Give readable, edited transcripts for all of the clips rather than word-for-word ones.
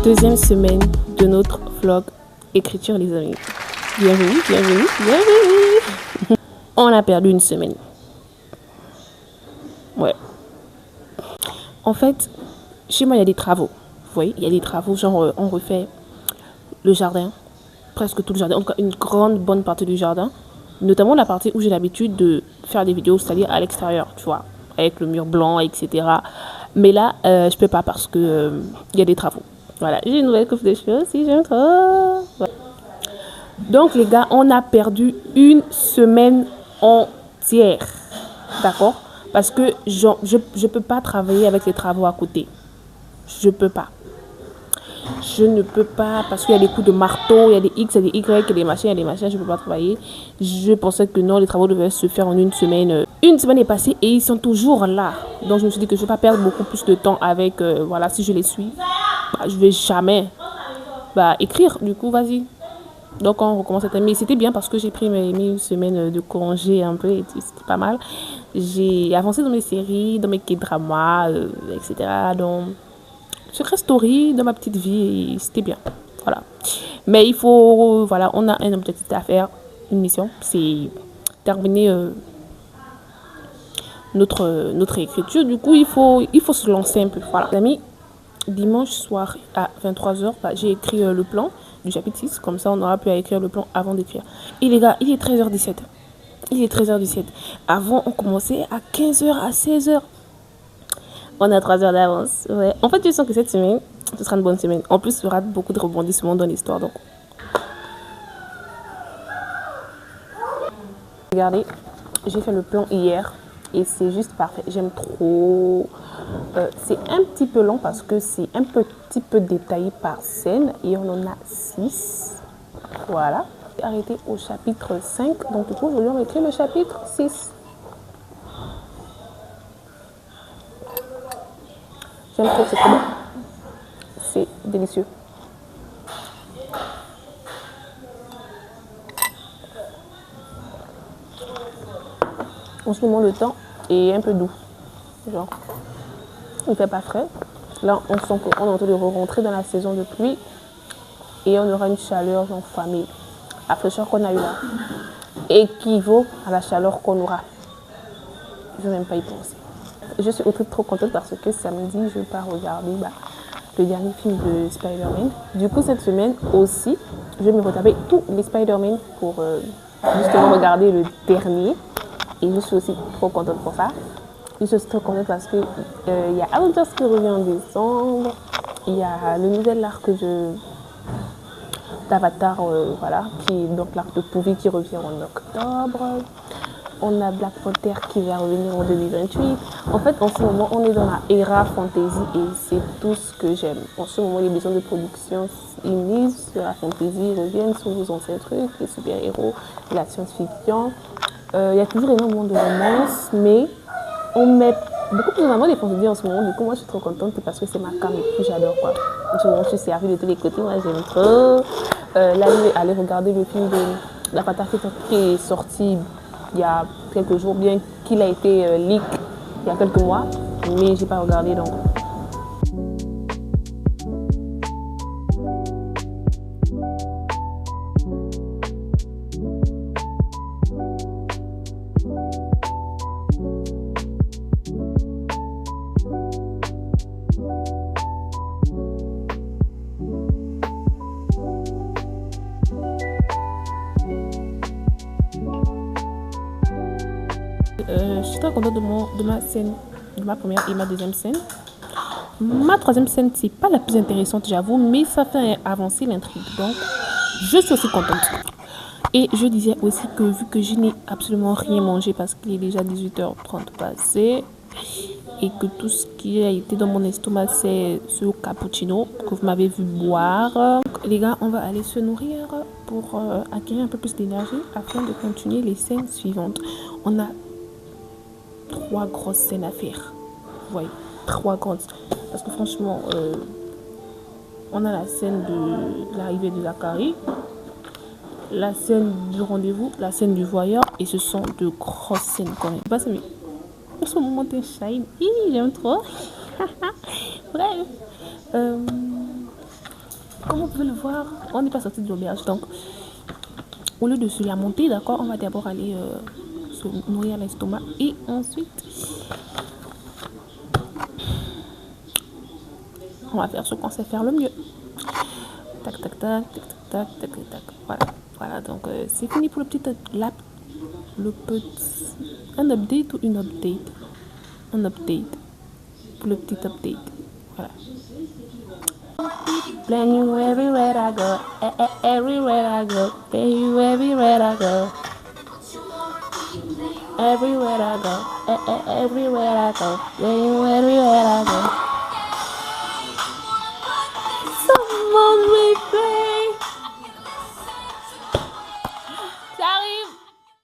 Deuxième semaine de notre vlog écriture, les amis. Bienvenue, bienvenue, bienvenue. On a perdu une semaine. Ouais. En fait, chez moi, il y a des travaux. Vous voyez, il y a des travaux, genre on refait le jardin. Presque tout le jardin, en tout cas une bonne partie du jardin. Notamment la partie où j'ai l'habitude de faire des vidéos, c'est-à-dire à l'extérieur, tu vois. Avec le mur blanc, etc. Mais là, je peux pas parce que il y a des travaux. Voilà, j'ai une nouvelle coupe de cheveux aussi, j'aime trop. Voilà. Donc les gars, on a perdu une semaine entière. D'accord? Parce que je peux pas travailler avec les travaux à côté. Je peux pas. Je ne peux pas parce qu'il y a des coups de marteau, il y a des X, il y a des Y, il y a des machins, je ne peux pas travailler. Je pensais que non, les travaux devaient se faire en une semaine. Une semaine est passée et ils sont toujours là. Donc je me suis dit que je ne vais pas perdre beaucoup plus de temps avec, voilà, si je les suis. Bah, je ne vais jamais écrire, du coup, vas-y. Donc on recommence cette année. Mais c'était bien parce que j'ai pris mes semaines de congé un peu et c'était pas mal. J'ai avancé dans mes séries, dans mes K-dramas, etc. Donc Secret Story dans ma petite vie, c'était bien. Voilà. Mais il faut, voilà, on a un objectif à faire, une mission, c'est terminer notre écriture. Du coup, il faut se lancer un peu. Voilà. Les amis, dimanche soir à 23h, j'ai écrit le plan du chapitre 6. Comme ça, on aura pu écrire le plan avant d'écrire. Et les gars, il est 13h17. Il est 13h17. Avant, on commençait à 15h, à 16h. On a 3 heures d'avance. Ouais. En fait, je sens que cette semaine, ce sera une bonne semaine. En plus, il y aura beaucoup de rebondissements dans l'histoire. Donc, regardez, j'ai fait le plan hier et c'est juste parfait. J'aime trop. C'est un petit peu long parce que c'est un petit peu détaillé par scène et on en a 6. Voilà. J'ai arrêté au chapitre 5. Donc, du coup, je vais écrire le chapitre 6. J'aime trop, c'est trop bon. C'est délicieux. En ce moment, le temps est un peu doux. Genre, il ne fait pas frais. Là, on sent qu'on est en train de rentrer dans la saison de pluie. Et on aura une chaleur, genre famille. La fraîcheur qu'on a eue là équivaut à la chaleur qu'on aura. Je ne vais même pas y penser. Je suis trop contente parce que samedi, je pars regarder le dernier film de Spider-Man. Du coup, cette semaine aussi, je vais me retaper tous les Spider-Man pour justement regarder le dernier. Et je suis aussi trop contente pour ça. Je suis aussi trop contente parce que il y a Avengers qui revient en décembre. Il y a le nouvel arc d'Avatar, voilà, qui est donc l'arc de Pouvi qui revient en octobre. On a Black Panther qui va revenir en 2028. En fait, en ce moment, on est dans la era fantasy et c'est tout ce que j'aime. En ce moment, les maisons de production, ils misent sur la fantasy, ils reviennent sur vos anciens trucs, les super-héros, la science-fiction. Il y a toujours énormément de romances, mais on met beaucoup plus en avant les fantasy en ce moment. Du coup, moi, je suis trop contente parce que c'est ma cam et puis j'adore quoi. En ce moment, je suis servie de tous les côtés. Moi, j'aime trop. Là, je vais aller regarder le film de La Patafée qui est sorti il y a quelques jours, bien qu'il a été leak il y a quelques mois, mais j'ai pas regardé donc. Je suis très contente de ma scène, de ma première et ma deuxième scène. Ma troisième scène, c'est pas la plus intéressante, j'avoue, mais ça fait avancer l'intrigue. Donc, je suis aussi contente. Et je disais aussi que vu que je n'ai absolument rien mangé parce qu'il est déjà 18h30 passé et que tout ce qui a été dans mon estomac, c'est ce cappuccino que vous m'avez vu boire. Donc, les gars, on va aller se nourrir pour acquérir un peu plus d'énergie afin de continuer les scènes suivantes. On a 3 grosses scènes à faire. Vous voyez, 3 grandes. Parce que franchement, on a la scène de l'arrivée de Zachary, la scène du rendez-vous, la scène du voyeur, et ce sont de grosses scènes quand même. Pas ça, mais en ce moment, t'es shine. J'aime trop. Bref. comme vous pouvez le voir, on n'est pas sorti de l'auberge. Donc, au lieu de se la monter, d'accord, on va d'abord aller se nourrir l'estomac. Et ensuite, on va faire ce qu'on sait faire le mieux. Tac, tac, tac, tac, tac, tac, tac, tac. Voilà, voilà. Donc, c'est fini pour le petit lap. Un update ou une update? Un update. Pour le petit update. Voilà. Blame you everywhere I go, everywhere I go, blame you everywhere I go, everywhere I go, everywhere I go, blame you everywhere I go. Someone replay. Ça arrive.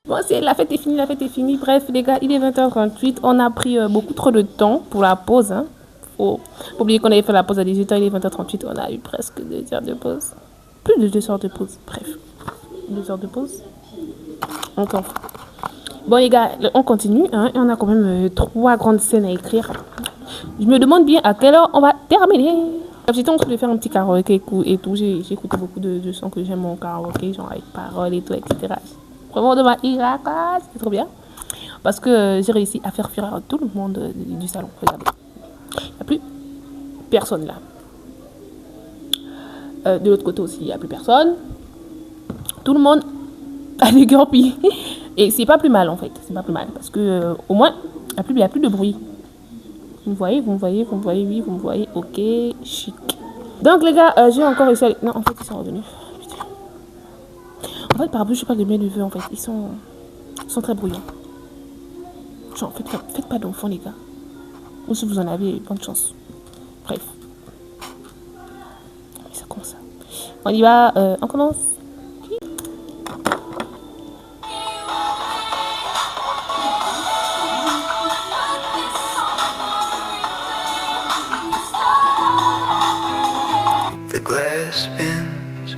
Bon, la fête est finie, la fête est finie. Bref, les gars, il est 20h38. On a pris beaucoup trop de temps pour la pause, hein. Faut oublier qu'on avait fait la pause à 18h, il est 20h38, on a eu presque 2 heures de pause. Plus de 2 heures de pause, bref. 2 heures de pause. Encore. Bon les gars, on continue, hein, et on a quand même 3 grandes scènes à écrire. Je me demande bien à quelle heure on va terminer. J'étais en train de faire un petit karaoké et tout, j'ai écouté beaucoup de sons que j'aime en karaoké, genre avec paroles et tout, etc. Vraiment de ma Iraka, c'est trop bien. Parce que j'ai réussi à faire fuir tout le monde du salon, regardez. Il n'y a plus personne là. De l'autre côté aussi, il n'y a plus personne. Tout le monde a déguerpi. Et c'est pas plus mal en fait. C'est pas plus mal. Parce que au moins, il n'y a plus de bruit. Vous me voyez, oui, vous me voyez. Ok, chic. Donc les gars, j'ai encore réussi à... Non, en fait, ils sont revenus. Putain. En fait, par rapport, je sais pas de mes neveux en fait. Ils sont très bruyants. Genre, faites pas d'enfants les gars. Ou si vous en avez, bonne chance. Bref. Ça commence ça. On y va, on commence. The glass spins,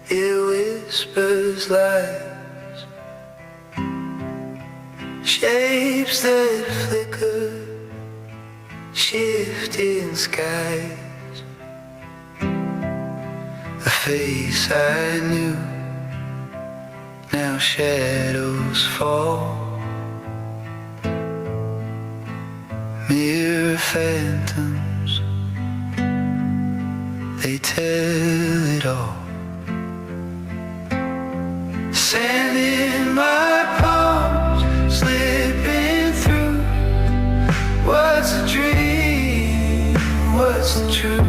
it whispers lies, shapes that flicker, shifting skies. A face I knew, now shadows fall. Mirror phantoms, they tell it all. Sand in my palms, slipping through. What's a dream? What's the truth?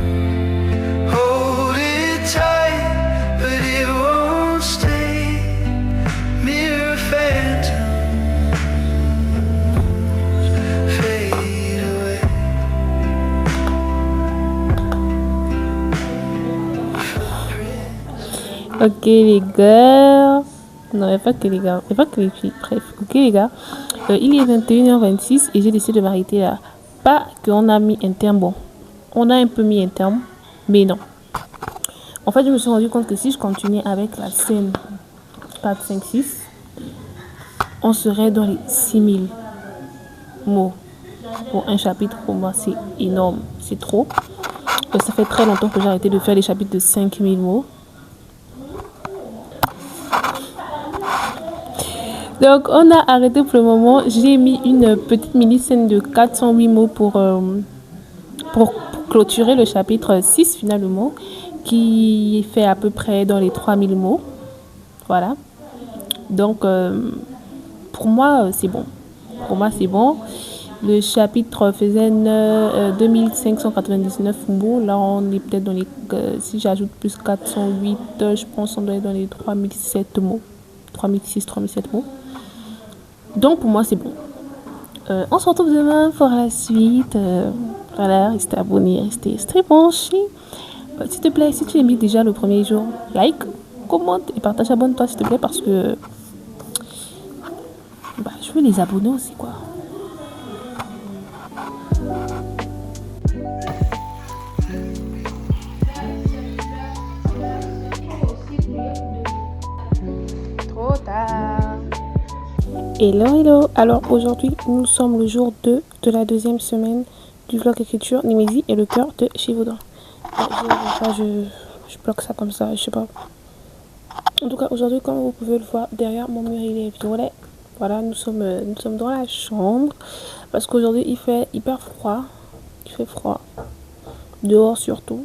Hold it tight, but it won't stay. Mirror phantoms fade away. Ok les gars. Non, il n'y a pas que les gars. Il n'y a pas que les filles. Bref, ok les gars. Il est 21h26 et j'ai décidé de m'arrêter là. Pas qu'on a mis un terme. Bon, on a un peu mis un terme, mais non. En fait, je me suis rendu compte que si je continuais avec la scène 4, 5, 6, on serait dans les 6000 mots. Pour un chapitre, pour moi, c'est énorme. C'est trop. Et ça fait très longtemps que j'ai arrêté de faire les chapitres de 5000 mots. Donc, on a arrêté pour le moment. J'ai mis une petite mini-scène de 408 mots pour clôturer le chapitre 6 finalement, qui fait à peu près dans les 3000 mots. Voilà. Donc, pour moi, c'est bon. Pour moi, c'est bon. Le chapitre faisait 2599 mots. Là, on est peut-être dans les... si j'ajoute plus 408, je pense qu'on doit être dans les 3007 mots. 3006, 3007 mots. Donc, pour moi, c'est bon. On se retrouve demain pour la suite. Voilà, restez abonnés, restez très branchés. S'il te plaît, si tu aimes déjà le premier jour, like, commente et partage, abonne-toi s'il te plaît parce que je veux les abonnés aussi, quoi. Trop tard. Hello. Alors aujourd'hui, nous sommes le jour 2 de la deuxième semaine du vlog écriture Némésie et le cœur de Chivaudan. je bloque ça comme ça, je sais pas. En tout cas, aujourd'hui, comme vous pouvez le voir, derrière mon mur, il est violet. Voilà, nous sommes dans la chambre. Parce qu'aujourd'hui, il fait hyper froid. Il fait froid. Dehors surtout.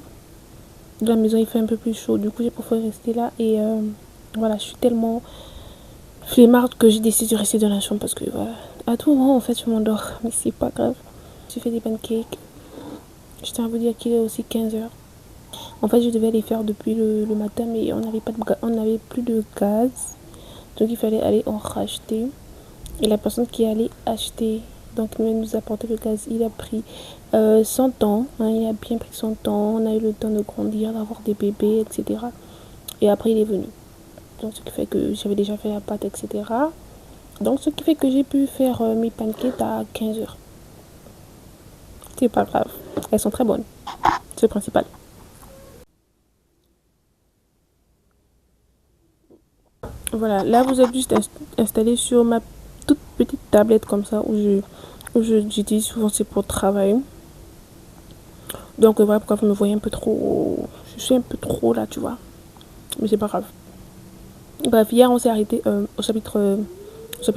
Dans la maison, il fait un peu plus chaud. Du coup, j'ai préféré rester là. Et voilà, je suis tellement flemmarde que j'ai décidé de rester dans la chambre. Parce que voilà, à tout moment, en fait, je m'endors. Mais c'est pas grave. J'ai fait des pancakes. Je tiens à vous dire qu'il est aussi 15h. En fait, je devais les faire depuis le matin, mais on n'avait plus de gaz. Donc, il fallait aller en racheter. Et la personne qui allait acheter, donc nous apporter le gaz, il a pris son temps. Hein, il a bien pris son temps. On a eu le temps de grandir, d'avoir des bébés, etc. Et après, il est venu. Donc, ce qui fait que j'avais déjà fait la pâte, etc. Donc, ce qui fait que j'ai pu faire mes pancakes à 15h. C'est pas grave. Elles sont très bonnes. C'est le principal. Voilà, là vous êtes juste installé sur ma toute petite tablette comme ça où j'utilise souvent, c'est pour travailler. Donc voilà pourquoi vous me voyez un peu trop. Je suis un peu trop là, tu vois. Mais c'est pas grave. Bref, hier on s'est arrêté au chapitre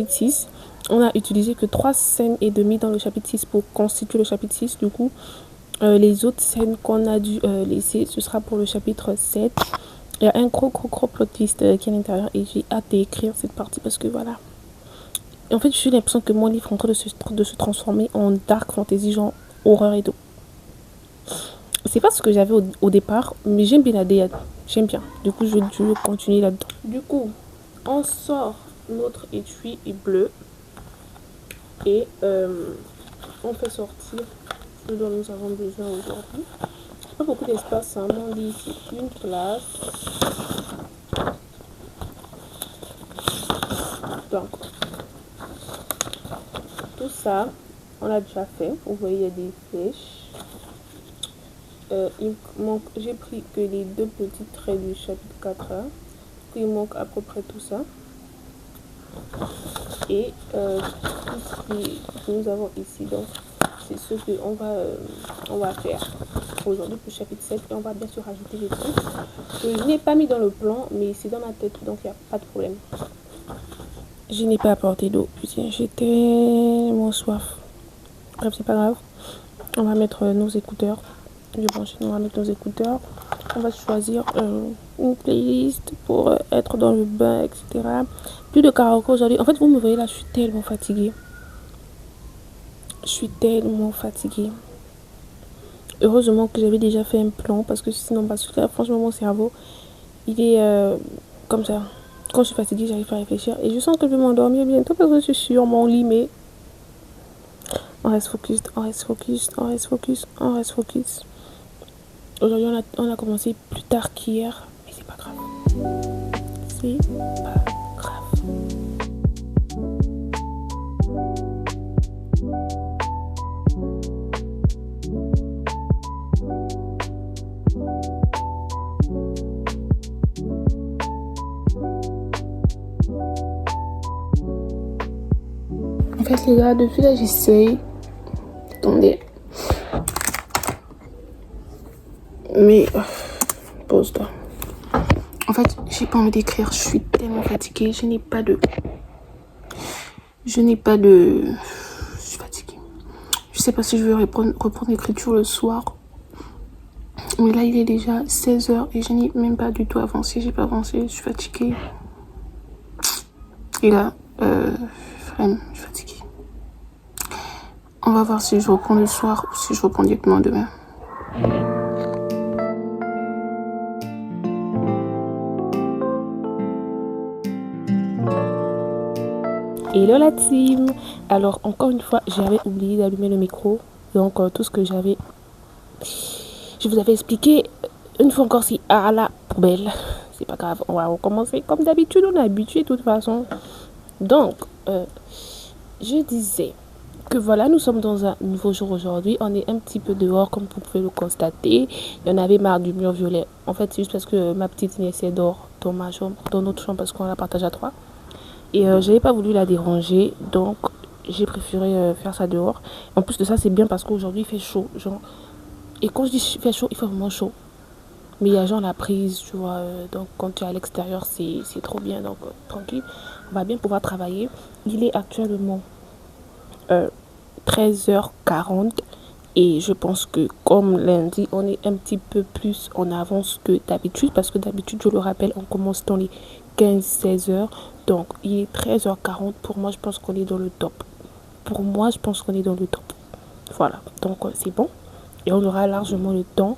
6. On a utilisé que 3 scènes et demie dans le chapitre 6 pour constituer le chapitre 6. Du coup, les autres scènes qu'on a dû laisser, ce sera pour le chapitre 7. Il y a un gros plot twist qui est à l'intérieur et j'ai hâte d'écrire cette partie parce que voilà. En fait, j'ai l'impression que mon livre est en train de se transformer en dark fantasy, genre horreur et tout. C'est pas ce que j'avais au départ, mais j'aime bien la DA. J'aime bien. Du coup, je vais continuer là-dedans. Du coup, on sort notre étui bleu et on fait sortir ce dont nous avons besoin aujourd'hui. Pas beaucoup d'espace, hein. On dit ici une place. Donc, tout ça, on l'a déjà fait. Vous voyez, il y a des flèches. Il manque, j'ai pris que les 2 petits traits du chapitre 4. Il manque à peu près tout ça. Et tout ce que nous avons ici, donc, c'est ce qu'on va faire aujourd'hui pour le chapitre 7. Et on va bien sûr rajouter les trucs que je n'ai pas mis dans le plan, mais c'est dans ma tête, donc il n'y a pas de problème. Je n'ai pas apporté d'eau. Putain, j'ai tellement soif. Bref, c'est pas grave. On va mettre nos écouteurs. On va mettre nos écouteurs. On va choisir une playlist pour être dans le bain, etc. Plus de karaoké aujourd'hui. En fait, vous me voyez là, je suis tellement fatiguée. Je suis tellement fatiguée. Heureusement que j'avais déjà fait un plan parce que sinon, parce que là, franchement, mon cerveau, il est comme ça. Quand je suis fatiguée, j'arrive pas à réfléchir. Et je sens que je vais m'endormir bientôt parce que je suis sur mon lit, mais on reste focus, on reste focus, on reste focus, on reste focus. Aujourd'hui, on a commencé plus tard qu'hier, mais c'est pas grave. C'est pas grave. En fait, les gars, depuis là, j'essaye. Attendez. Mais pose-toi. En fait, j'ai pas envie d'écrire. Je suis tellement fatiguée. Je n'ai pas de. Je suis fatiguée. Je sais pas si je vais reprendre l'écriture le soir. Mais là, il est déjà 16h et je n'ai même pas du tout avancé. J'ai pas avancé. Je suis fatiguée. Et là, vraiment, je suis fatiguée. On va voir si je reprends le soir ou si je reprends directement demain. Hello la team. Alors encore une fois, j'avais oublié d'allumer le micro. Donc tout ce que j'avais, je vous avais expliqué. Une fois encore, c'est à la poubelle. C'est pas grave, on va recommencer comme d'habitude. On est habitué de toute façon. Donc je disais que voilà, nous sommes dans un nouveau jour aujourd'hui. On est un petit peu dehors comme vous pouvez le constater. Il y en avait marre du mur violet. En fait, c'est juste parce que ma petite nièce dort dans ma chambre, dans notre chambre parce qu'on la partage à 3. Et j'avais pas voulu la déranger, donc j'ai préféré faire ça dehors. En plus de ça, c'est bien parce qu'aujourd'hui il fait chaud, genre. Et quand je dis il fait chaud, il fait vraiment chaud. Mais il y a genre la prise, tu vois. Donc quand tu es à l'extérieur, c'est trop bien. Donc tranquille, on va bien pouvoir travailler. Il est actuellement 13h40. Et je pense que comme lundi, on est un petit peu plus en avance que d'habitude. Parce que d'habitude, je le rappelle, on commence dans les 15-16 heures. Donc il est 13h40. Pour moi, je pense qu'on est dans le top. Pour moi, je pense qu'on est dans le top. Voilà, donc c'est bon. Et on aura largement le temps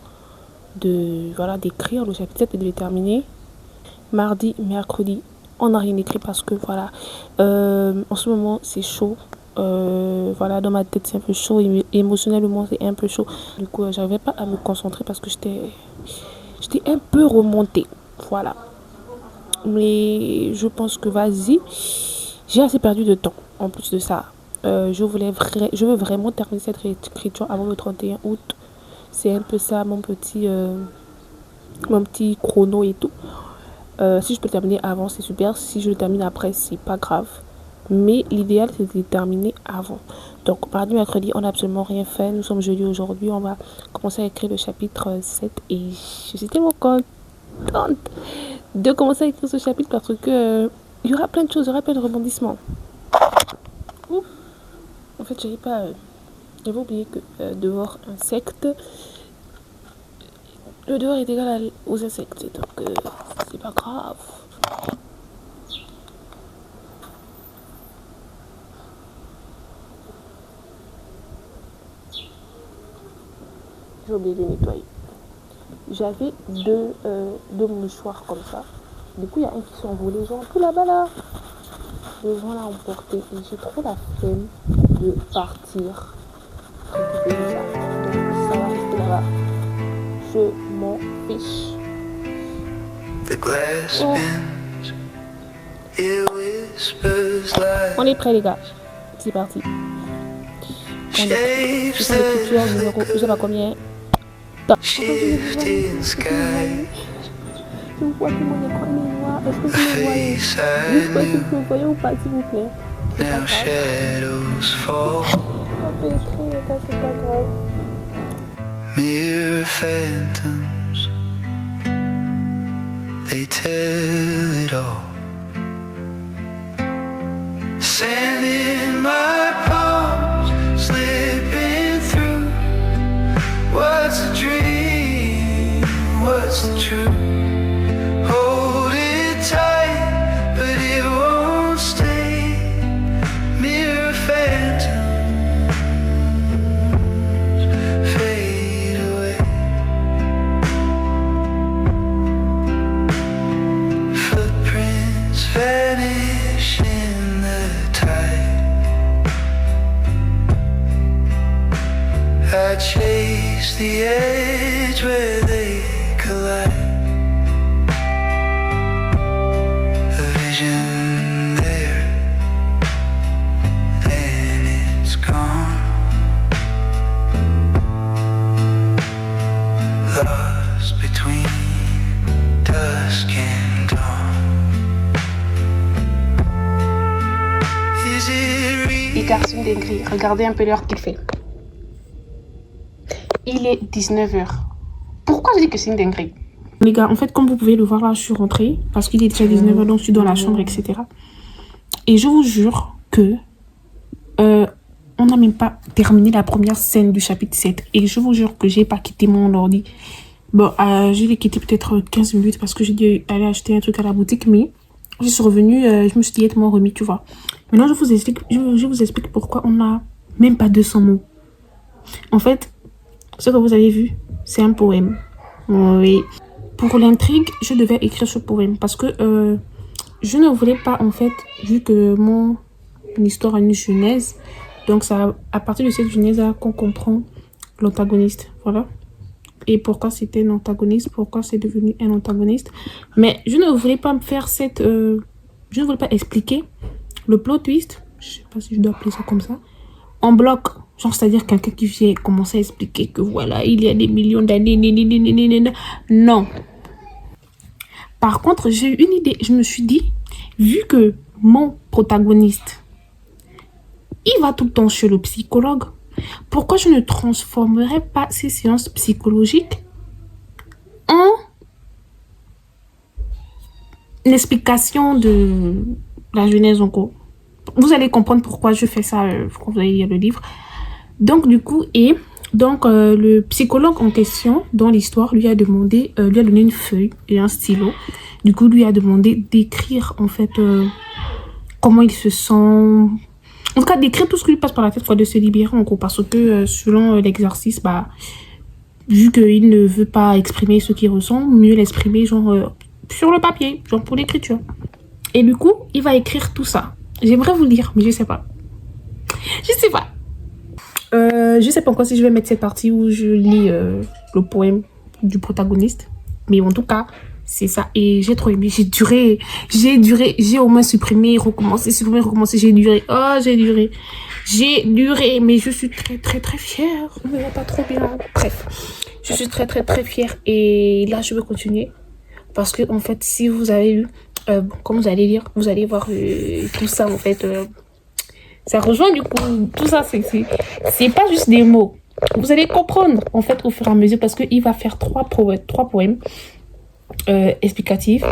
de voilà d'écrire le chapitre 7 et de le terminer. Mardi, mercredi, on n'a rien écrit parce que voilà, en ce moment c'est chaud. Voilà, dans ma tête c'est un peu chaud, émotionnellement c'est un peu chaud. Du coup, j'arrivais pas à me concentrer parce que j'étais un peu remontée. Voilà. Mais je pense que vas-y, j'ai assez perdu de temps. En plus de ça, je veux vraiment terminer cette écriture avant le 31 août. C'est un peu ça mon petit chrono et tout. Si je peux le terminer avant, c'est super. Si je le termine après, c'est pas grave. Mais l'idéal, c'est de le terminer avant. Donc, mardi, mercredi, on n'a absolument rien fait. Nous sommes jeudi aujourd'hui. On va commencer à écrire le chapitre 7. Et je suis tellement contente de commencer à écrire ce chapitre parce que il y aura plein de choses, il y aura plein de rebondissements. Ouh. En fait, j'avais oublié que dehors, insectes, le dehors est égal aux insectes. Donc, c'est pas grave. J'ai oublié de nettoyer. J'avais deux mouchoirs comme ça. Du coup, il y a un qui s'est envolé, genre tout là-bas là. Les gens l'ont emporté. Et j'ai trop la flemme de partir récupérer ça. Donc, ça va rester là-bas. Je m'en fiche. The glass Oh. bends, it whispers like On est prêts, les gars. C'est parti. shapes Je sens l'écriture that numéro, je sais pas combien. shifting skies. Je vois que mon écran est noir. Est-ce que vous me voyez? Face Je sais I pas si knew, vous me voyez ou pas, s'il vous plaît. C'est pas now grave. shadows fall. On peut écrire, les gars, c'est pas grave. Mere phantoms, they tell it all. Sand in my palms, slipping through. What's a dream? What's the truth? Hold it tight, but it won't stay. Mere phantoms fade away. Footprints vanish in the tide. I chase the edge where they collide. A vision there, then it's gone. Lost between dusk and dawn. Is it real? Les garçons d'Engri, regardez un peu l'heure qu'il fait. Il est 19h. Pourquoi je dis que c'est une dinguerie? Les gars, en fait, comme vous pouvez le voir là, je suis rentrée parce qu'il est déjà 19h, donc je suis dans la chambre, etc. Et je vous jure que on n'a même pas terminé la première scène du chapitre 7. Et je vous jure que j'ai pas quitté mon ordi. Bon, je l'ai quitté peut-être 15 minutes parce que j'ai dû aller acheter un truc à la boutique, mais je suis revenue, je me suis directement remis, tu vois. Maintenant, je vous explique pourquoi on n'a même pas 200 mots. En fait, ce que vous avez vu, c'est un poème. Oui. Pour l'intrigue, je devais écrire ce poème parce que je ne voulais pas, en fait, vu que mon histoire a une genèse, donc ça, à partir de cette genèse qu'on comprend l'antagoniste, voilà. Et pourquoi c'était un antagoniste, pourquoi c'est devenu un antagoniste. Mais je ne voulais pas me faire cette... je ne voulais pas expliquer le plot twist, je sais pas si je dois appeler ça comme ça, en bloc. Genre, c'est-à-dire quelqu'un qui vient commencer à expliquer que voilà, il y a des millions d'années, non. Par contre, j'ai eu une idée. Je me suis dit, vu que mon protagoniste, il va tout le temps chez le psychologue, pourquoi je ne transformerais pas ces séances psychologiques en une explication de la Genèse en gros. Vous allez comprendre pourquoi je fais ça quand vous allez lire le livre. Donc du coup, le psychologue en question dans l'histoire lui a donné une feuille et un stylo. Du coup, lui a demandé d'écrire en fait comment il se sent. En tout cas, d'écrire tout ce qui lui passe par la tête, de se libérer en gros. Parce que selon l'exercice, vu qu'il ne veut pas exprimer ce qu'il ressent, mieux l'exprimer sur le papier, pour l'écriture. Et du coup, il va écrire tout ça. J'aimerais vous le lire, mais je sais pas. Je sais pas. Je sais pas encore si je vais mettre cette partie où je lis le poème du protagoniste. Mais en tout cas, c'est ça. Et j'ai trop aimé. J'ai duré. J'ai au moins supprimé, recommencé, j'ai duré. Oh, j'ai duré. Mais je suis très, très, très fière. On ne va pas trop bien. Bref. Je suis très, très, très fière. Et là, je veux continuer. Parce que, en fait, si vous avez lu, comme vous allez lire, vous allez voir tout ça, en fait. Ça rejoint, du coup, tout ça, c'est pas juste des mots. Vous allez comprendre, en fait, au fur et à mesure, parce qu'il va faire trois poèmes explicatifs.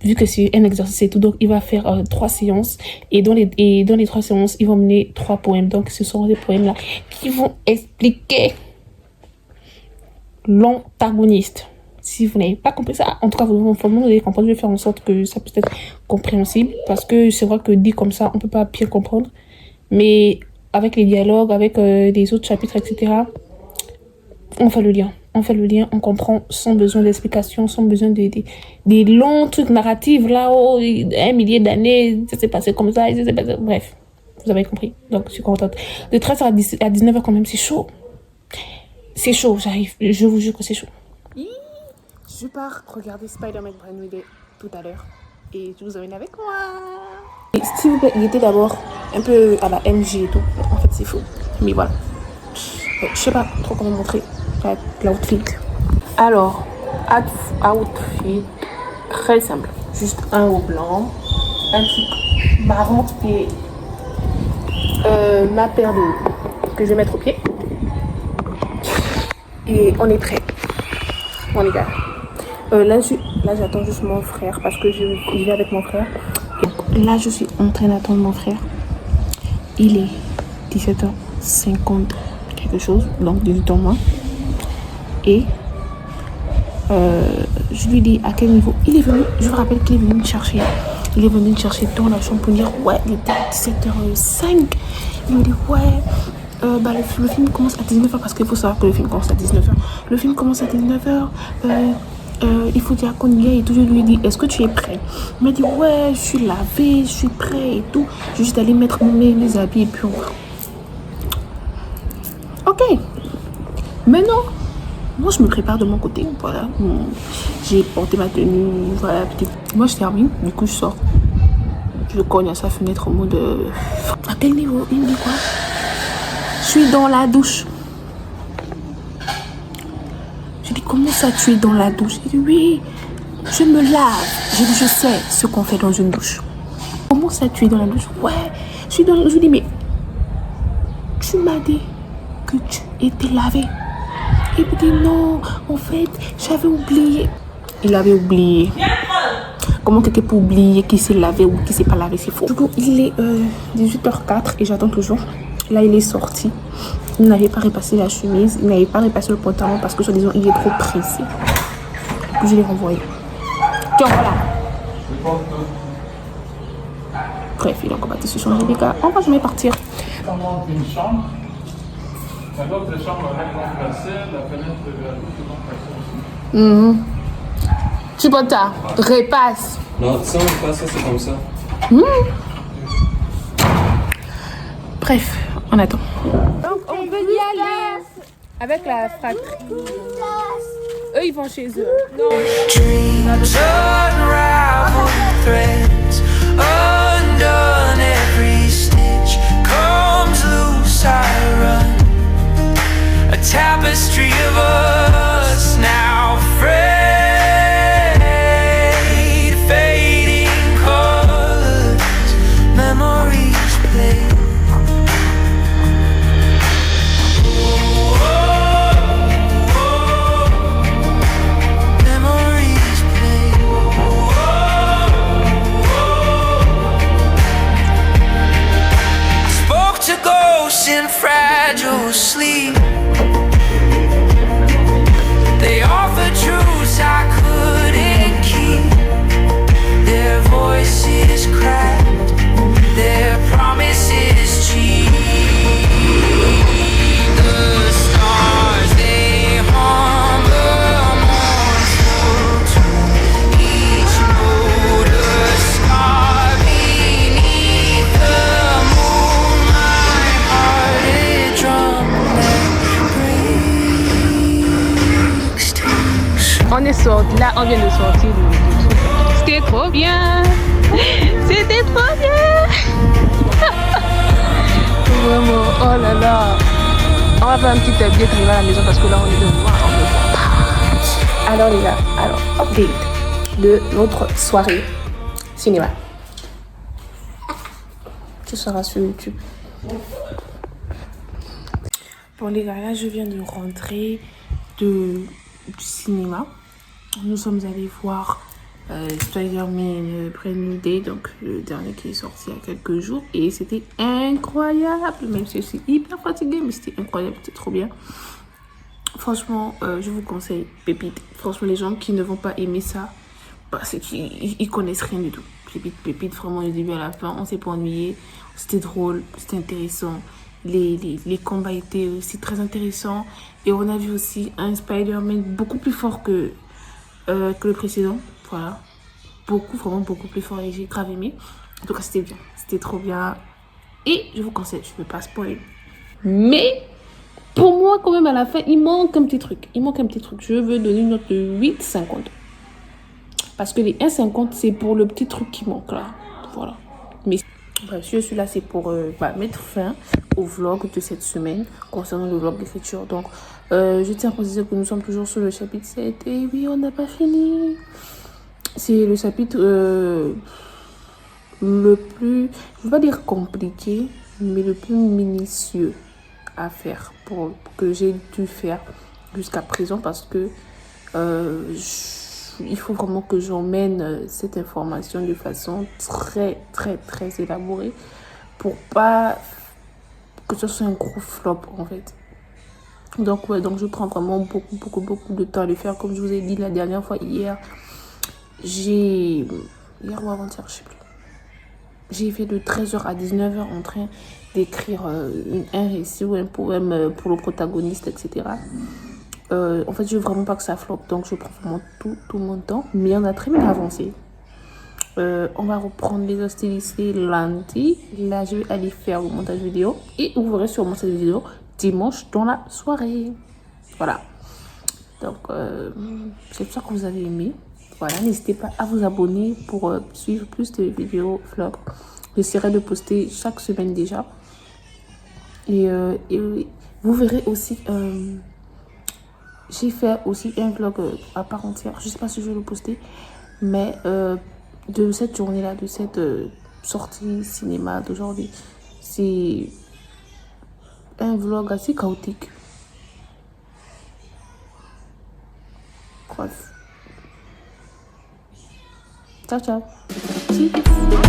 Vu que c'est un exercice et tout, donc il va faire 3 séances. Et dans les 3 séances, ils vont mener 3 poèmes. Donc, ce sont des poèmes-là qui vont expliquer l'antagoniste. Si vous n'avez pas compris ça, en tout cas, vous allez comprendre. Je vais faire en sorte que ça puisse être compréhensible. Parce que c'est vrai que dit comme ça, on ne peut pas bien comprendre. Mais avec les dialogues, avec les autres chapitres, etc., on fait le lien. On comprend sans besoin d'explication, sans besoin des longs trucs narratifs. Là, un millier d'années, ça s'est passé comme ça, bref, vous avez compris. Donc, je suis contente. De 13h à 19h quand même, c'est chaud. C'est chaud, j'arrive. Je vous jure que c'est chaud. Je pars regarder Spider-Man Brand New Day tout à l'heure. Et je vous emmène avec moi. Et s'il vous plaît, il était d'abord un peu à la MJ et tout. En fait, c'est faux. Mais voilà. Je sais pas trop comment montrer l'outfit. Alors, outfit très simple. Juste un haut blanc, un truc marron et ma paire de que je vais mettre au pied. Et on est prêt. On est là. Là, j'attends juste mon frère parce que je vais avec mon frère. Et là, je suis en train d'attendre mon frère. Il est 17h50 quelque chose, donc 18h moins. Et je lui dis à quel niveau il est venu. Je vous rappelle qu'il est venu me chercher. Il est venu me chercher dans la chambre pour dire ouais, il était 17h05. Il me dit ouais. Le film commence à 19h parce qu'il faut savoir que le film commence à 19h. Le film commence à 19h. Il faut dire qu'on y est et tout. Je lui ai dit est-ce que tu es prêt? Il m'a dit ouais, je suis lavé, je suis prêt et tout. Je vais juste aller mettre mes habits et puis on va. Ok. Maintenant, moi je me prépare de mon côté. Voilà. J'ai porté ma tenue. Voilà. Moi je termine. Du coup je sors. Je cogne à sa fenêtre au mode à quel niveau? Il me dit quoi? Je suis dans la douche. Je dis comment ça tu es dans la douche? Il dit oui, je me lave. Je dis je sais ce qu'on fait dans une douche. Comment ça tu es dans la douche? Ouais, je suis dans la douche. Je dis mais tu m'as dit que tu étais lavé. Il me dit non, en fait j'avais oublié. Il avait oublié. Comment quelqu'un peut oublier qui s'est lavé ou qui s'est pas lavé? C'est faux. Du coup il est 18h04 et j'attends toujours. Là, il est sorti. Il n'avait pas repassé la chemise. Il n'avait pas repassé le pantalon parce que, soi-disant, il est trop pressé. Puis je l'ai renvoyé. Tiens, voilà. Bref, il a encore battu se changer, les gars. On va jamais partir. Comment une chambre? La l'autre chambre avec remplacé, la fenêtre de la douche est remplacée aussi. Tu peux ta repasse. Non, ça, on passe, ça, c'est comme ça. Bref, on attend. Donc, on veut y aller avec la fratrie. Eux, ils vont chez eux. Non. Dreams unravel threads, undone every stitch comes loose. I run a tapestry of us now frayed, fading colors, memories play. Memories play. On est sorti, là on vient de sortir du truc. C'était trop bien. C'était trop bien. Vraiment, oh là là. On va faire un petit update arrivé à la maison parce que là on est de. Alors les gars, alors update de notre soirée cinéma. Ce sera sur YouTube. Bon les gars, là je viens de rentrer du cinéma. Nous sommes allés voir Spider-Man Brand New Day, donc le dernier qui est sorti il y a quelques jours. Et c'était incroyable, même si je suis hyper fatiguée, mais c'était incroyable, c'était trop bien. Franchement, je vous conseille Pépite. Franchement, les gens qui ne vont pas aimer ça, c'est qu'ils connaissent rien du tout. Pépite, vraiment du début à la fin, on s'est pas ennuyé. C'était drôle, c'était intéressant. Les combats étaient aussi très intéressants. Et on a vu aussi un Spider-Man beaucoup plus fort que le précédent. Voilà. Vraiment beaucoup plus fort et j'ai grave aimé. En tout cas, c'était bien. C'était trop bien. Et je vous conseille, je ne veux pas spoiler. Mais pour moi, quand même, à la fin, il manque un petit truc. Je veux donner une note de 8,50. Parce que les 1,50, c'est pour le petit truc qui manque là. Voilà. Mais bref, celui-là, c'est pour mettre fin au vlog de cette semaine concernant le vlog d'écriture. Donc, je tiens à préciser que nous sommes toujours sur le chapitre 7. Et oui, on n'a pas fini. C'est le chapitre le plus, je ne veux pas dire compliqué, mais le plus minutieux à faire que j'ai dû faire jusqu'à présent parce que il faut vraiment que j'emmène cette information de façon très élaborée pour pas que ce soit un gros flop en fait. Donc ouais, donc je prends vraiment beaucoup de temps à le faire. Comme je vous ai dit la dernière fois, hier ou avant-hier, je sais plus. J'ai fait de 13h à 19h en train d'écrire un récit ou un poème pour le protagoniste, etc. En fait, je veux vraiment pas que ça floppe, donc je prends vraiment tout mon temps. Mais on a très bien avancé. On va reprendre les hostilités lundi. Là, je vais aller faire le montage vidéo et vous verrez sûrement cette vidéo dimanche dans la soirée. Voilà. Donc, j'espère que vous avez aimé. Voilà, n'hésitez pas à vous abonner pour suivre plus de vidéos vlogs. J'essaierai de poster chaque semaine déjà. Et vous verrez aussi, j'ai fait aussi un vlog à part entière. Je ne sais pas si je vais le poster, mais de cette journée-là, de cette sortie cinéma d'aujourd'hui. C'est un vlog assez chaotique. Bref. Ciao. Cheers.